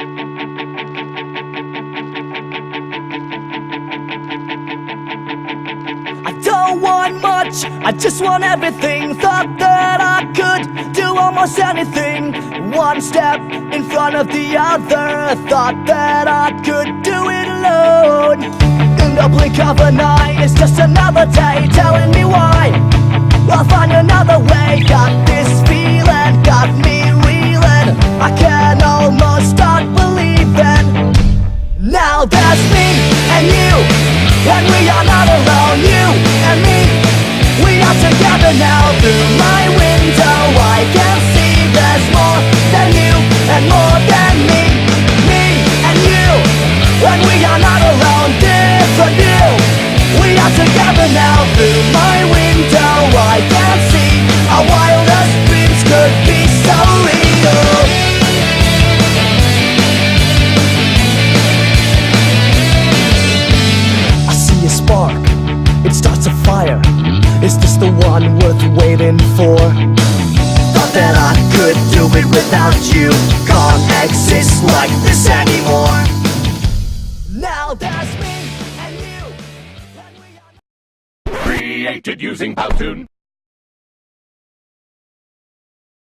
I don't want much, I just want everything. Thought that I could do almost anything. One step in front of the other. Thought that I could do it alone. In the blink of an eye, it's just another day telling me why. I'll find another way. Got this feeling, got me reeling. I can almost start believing. Now there's me and you, and we are not alone. You and me, we are together now. Through my window I can see there's more than you and more than me. Me and you, and we are not alone. Different view, we are together now. Through my window I can see our wildest dreams could be so real. Spark, it starts a fire. Is this the one worth waiting for? Thought that I could do it without you. Can't exist like this anymore. Now there's me and you, and we are Created using Powtoon.